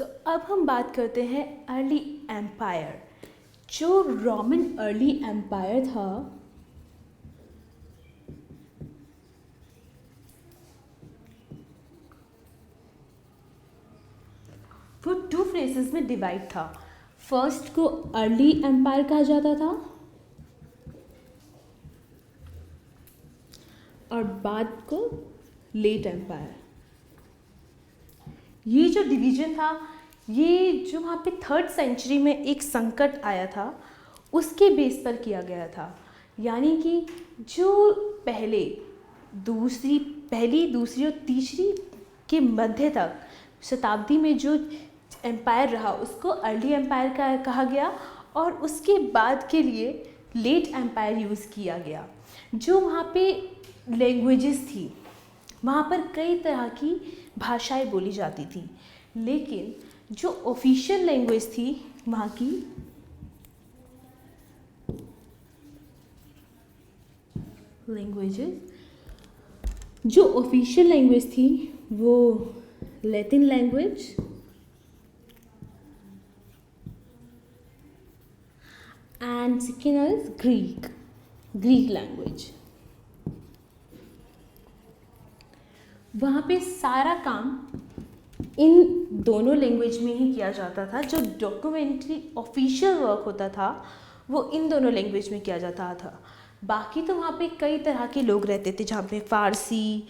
अब हम बात करते हैं अर्ली एम्पायर। जो रोमन अर्ली एम्पायर था वो टू फेजेस में डिवाइड था। फर्स्ट को अर्ली एम्पायर कहा जाता था और बाद को लेट एम्पायर। ये जो डिवीजन था, ये जो वहाँ पे 3rd सेंचुरी में एक संकट आया था उसके बेस पर किया गया था। यानी कि जो पहली, दूसरी और तीसरी के मध्य तक शताब्दी में जो एम्पायर रहा उसको अर्ली एम्पायर कहा गया और उसके बाद के लिए लेट एम्पायर यूज़ किया गया। जो वहाँ पे लैंग्वेजेस थी, वहाँ पर कई तरह की भाषाएं बोली जाती थी, लेकिन जो ऑफिशियल लैंग्वेज थी वहाँ की वो Latin language and second is Greek language. वहाँ पे सारा काम इन दोनों लैंग्वेज में ही किया जाता था। जो डॉक्यूमेंट्री ऑफिशियल वर्क होता था वो इन दोनों लैंग्वेज में किया जाता था। बाकी तो वहाँ पे कई तरह के लोग रहते थे जहाँ पे फ़ारसी,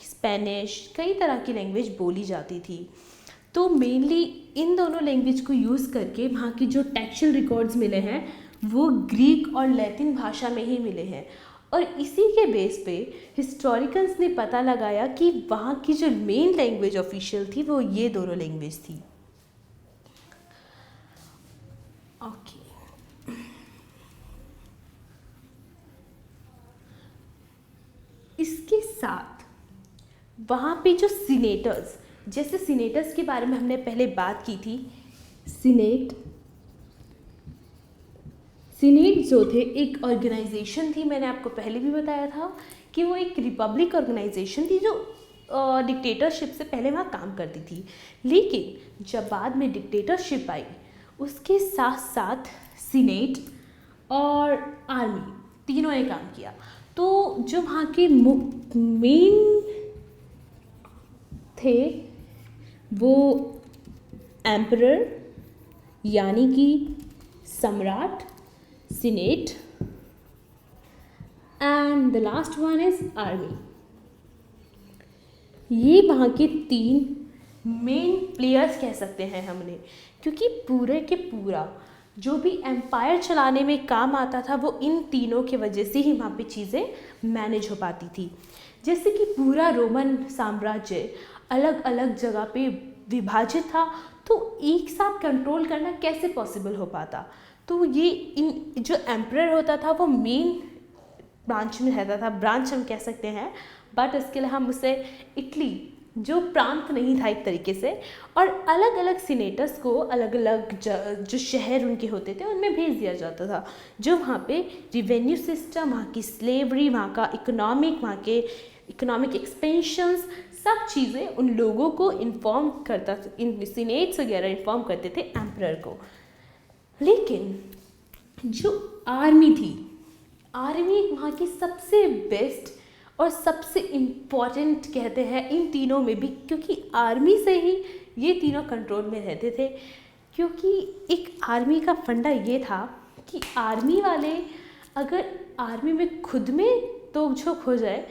स्पेनिश, कई तरह की लैंग्वेज बोली जाती थी। तो मेनली इन दोनों लैंग्वेज को यूज़ करके वहाँ की जो टेक्सचुअल रिकॉर्ड्स मिले हैं वो ग्रीक और लैटिन भाषा में ही मिले हैं। और इसी के बेस पे हिस्टोरिकल्स ने पता लगाया कि वहाँ की जो मेन लैंग्वेज ऑफिशियल थी वो ये दोनों लैंग्वेज थी। ओके, इसके साथ वहाँ पे जो सीनेटर्स, जैसे सीनेटर्स के बारे में हमने पहले बात की थी, सीनेट जो थे एक ऑर्गेनाइजेशन थी। मैंने आपको पहले भी बताया था कि वो एक रिपब्लिक ऑर्गेनाइजेशन थी जो डिक्टेटरशिप से पहले वहाँ काम करती थी। लेकिन जब बाद में डिक्टेटरशिप आई उसके साथ साथ सीनेट और आर्मी तीनों ने काम किया। तो जो वहाँ के मेन थे वो एम्परर यानी कि सम्राट, senate and the last one is army. ये वहाँ के 3 मेन प्लेयर्स कह सकते हैं हमने, क्योंकि पूरे के पूरा जो भी एम्पायर चलाने में काम आता था वो इन तीनों के वजह से ही वहाँ पे चीज़ें मैनेज हो पाती थी। जैसे कि पूरा रोमन साम्राज्य अलग अलग जगह पे विभाजित था, तो एक साथ कंट्रोल करना कैसे पॉसिबल हो पाता। तो ये इन जो एम्परर होता था वो मेन ब्रांच में रहता था, ब्रांच हम कह सकते हैं, बट इसके लिए हम उसे इटली जो प्रांत नहीं था एक तरीके से, और अलग अलग सीनेटर्स को अलग अलग जो शहर उनके होते थे उनमें भेज दिया जाता था, जो वहाँ पे रिवेन्यू सिस्टम, वहाँ की स्लेवरी, वहाँ का वहाँ के इकोनॉमिक एक्सपेंशंस, सब चीज़ें उन लोगों को इन्फॉर्म करता, इन सीनेट्स वगैरह इन्फॉर्म करते थे एम्परर को। लेकिन जो आर्मी थी, आर्मी वहाँ की सबसे बेस्ट और सबसे इम्पॉर्टेंट कहते हैं इन तीनों में भी, क्योंकि आर्मी से ही ये तीनों कंट्रोल में रहते थे। क्योंकि एक आर्मी का फंडा ये था कि आर्मी वाले अगर आर्मी में खुद में तोड़-झोंक हो जाए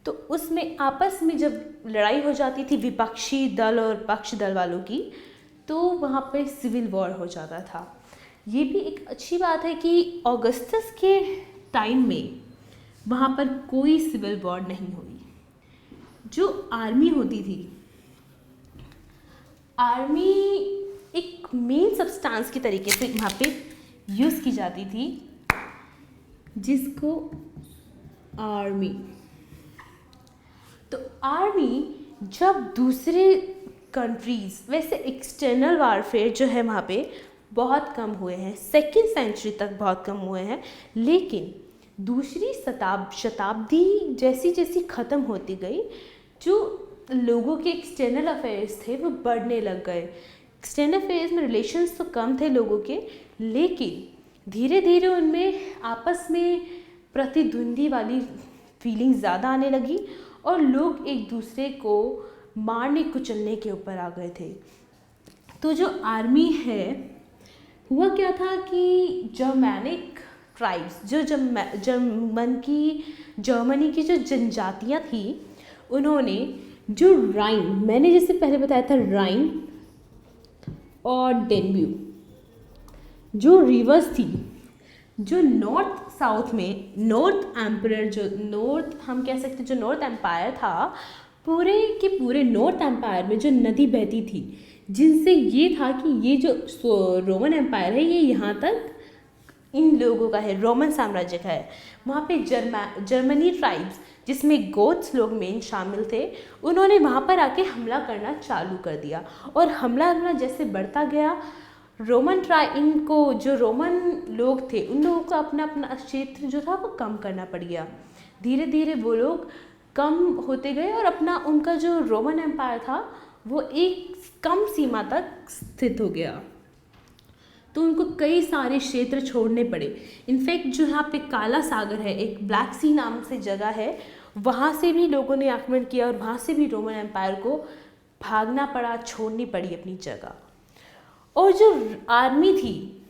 तो उसमें आपस में जब लड़ाई हो जाती थी विपक्षी दल और पक्ष दल वालों की, तो वहाँ पे सिविल वॉर हो जाता था। ये भी एक अच्छी बात है कि ऑगस्टस के टाइम में वहाँ पर कोई सिविल वॉर नहीं हुई। जो आर्मी होती थी, आर्मी एक मेन सब्सटेंस के तरीके से वहाँ पे यूज़ की जाती थी, जिसको आर्मी, तो आर्मी जब दूसरे कंट्रीज़, वैसे एक्सटर्नल वारफेयर जो है वहाँ पे बहुत कम हुए हैं, 2nd सेंचुरी तक बहुत कम हुए हैं, लेकिन दूसरी शताब्दी जैसी जैसी ख़त्म होती गई, जो लोगों के एक्सटर्नल अफेयर्स थे वो बढ़ने लग गए। एक्सटेंडेड फेज में रिलेशंस तो कम थे लोगों के, लेकिन धीरे धीरे उनमें आपस में प्रतिद्वंदी वाली फीलिंग ज़्यादा आने लगी और लोग एक दूसरे को मारने कुचलने के ऊपर आ गए थे। तो जो आर्मी है, हुआ क्या था कि जर्मैनिक ट्राइब्स, जो जर्मनी की जो जनजातियाँ थी, उन्होंने जो राइन, मैंने जैसे पहले बताया था राइन और डेन्यू जो रिवर्स थी, जो नॉर्थ साउथ में नॉर्थ एम्पायर, जो नॉर्थ हम कह सकते जो नॉर्थ एम्पायर था, पूरे के पूरे नॉर्थ एम्पायर में जो नदी बहती थी, जिनसे ये था कि ये जो रोमन एम्पायर है ये यहाँ तक इन लोगों का है, रोमन साम्राज्य का है। वहाँ पे जर्मनी ट्राइब्स, जिसमें गोथ्स लोग मेन शामिल थे, उन्होंने वहाँ पर आके हमला करना चालू कर दिया और हमला जैसे बढ़ता गया, इनको जो रोमन लोग थे उन लोगों को अपना अपना क्षेत्र जो था वो कम करना पड़ गया। धीरे धीरे वो लोग कम होते गए और अपना उनका जो रोमन एम्पायर था वो एक कम सीमा तक स्थित हो गया। तो उनको कई सारे क्षेत्र छोड़ने पड़े। इनफैक्ट जो यहाँ पे काला सागर है, एक ब्लैक सी नाम से जगह है, वहाँ से भी लोगों ने आक्रमण किया और वहाँ से भी रोमन एम्पायर को भागना पड़ा, छोड़नी पड़ी अपनी जगह। और जो आर्मी थी,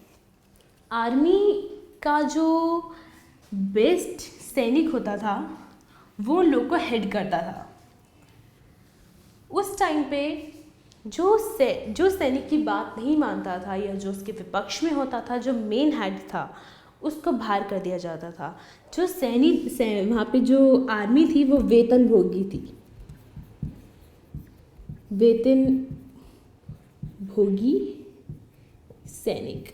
आर्मी का जो बेस्ट सैनिक होता था वो लोग को हेड करता था। उस टाइम पे जो सैनिक की बात नहीं मानता था या जो उसके विपक्ष में होता था, जो मेन हेड था, उसको बाहर कर दिया जाता था। जो वहाँ पे जो आर्मी थी वो वेतन भोगी थी, वेतन भोगी सैनिक।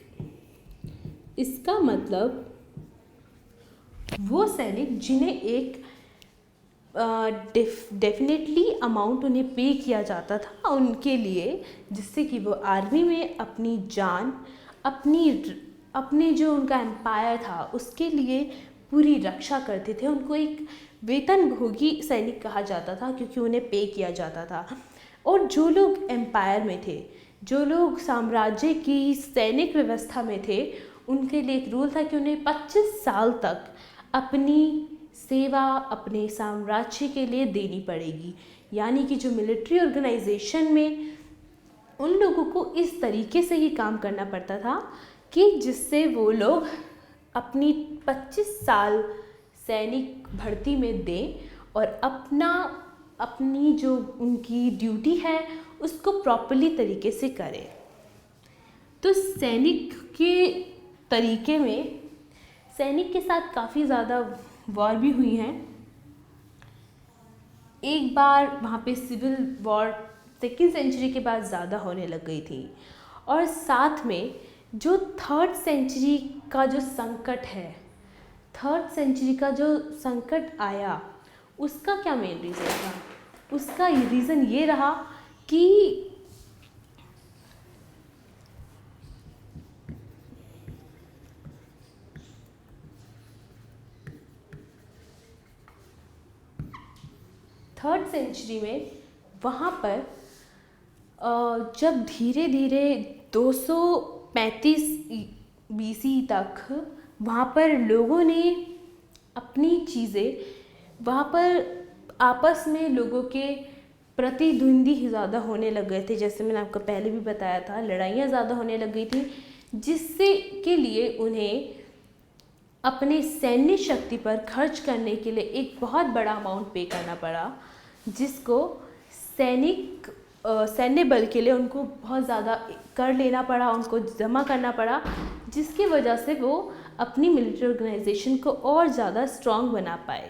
इसका मतलब वो सैनिक जिन्हें एक डेफिनेटली अमाउंट उन्हें पे किया जाता था उनके लिए, जिससे कि वो आर्मी में अपनी जान, अपने जो उनका एम्पायर था उसके लिए पूरी रक्षा करते थे। उनको एक वेतनभोगी सैनिक कहा जाता था क्योंकि उन्हें पे किया जाता था। और जो लोग एम्पायर में थे, जो लोग साम्राज्य की सैनिक व्यवस्था में थे, उनके लिए एक रूल था कि उन्हें 25 साल तक अपनी सेवा अपने साम्राज्य के लिए देनी पड़ेगी। यानी कि जो मिलिट्री ऑर्गेनाइजेशन में उन लोगों को इस तरीके से ही काम करना पड़ता था कि जिससे वो लोग अपनी 25 साल सैनिक भर्ती में दें और अपनी जो उनकी ड्यूटी है उसको प्रॉपर्ली तरीके से करें। तो सैनिक के तरीके में सैनिक के साथ काफ़ी ज़्यादा वॉर भी हुई हैं। एक बार वहाँ पे सिविल वॉर 2nd सेंचुरी के बाद ज़्यादा होने लग गई थी। और साथ में जो 3rd सेंचुरी का जो संकट है, 3rd सेंचुरी का जो संकट आया, उसका क्या मेन रीज़न था? उसका रीज़न ये रहा कि थर्ड सेंचुरी में वहाँ पर जब धीरे धीरे 235 BC तक वहाँ पर लोगों ने अपनी चीज़ें, वहाँ पर आपस में लोगों के प्रतिद्वंदी ज़्यादा होने लग गए थे। जैसे मैंने आपको पहले भी बताया था, लड़ाइयाँ ज़्यादा होने लग गई थी, जिससे के लिए उन्हें अपने सैन्य शक्ति पर खर्च करने के लिए एक बहुत बड़ा अमाउंट पे करना पड़ा, जिसको सैन्य बल के लिए उनको बहुत ज़्यादा कर लेना पड़ा, उनको जमा करना पड़ा, जिसकी वजह से वो अपनी मिलिट्री ऑर्गेनाइजेशन को और ज़्यादा स्ट्रॉन्ग बना पाए।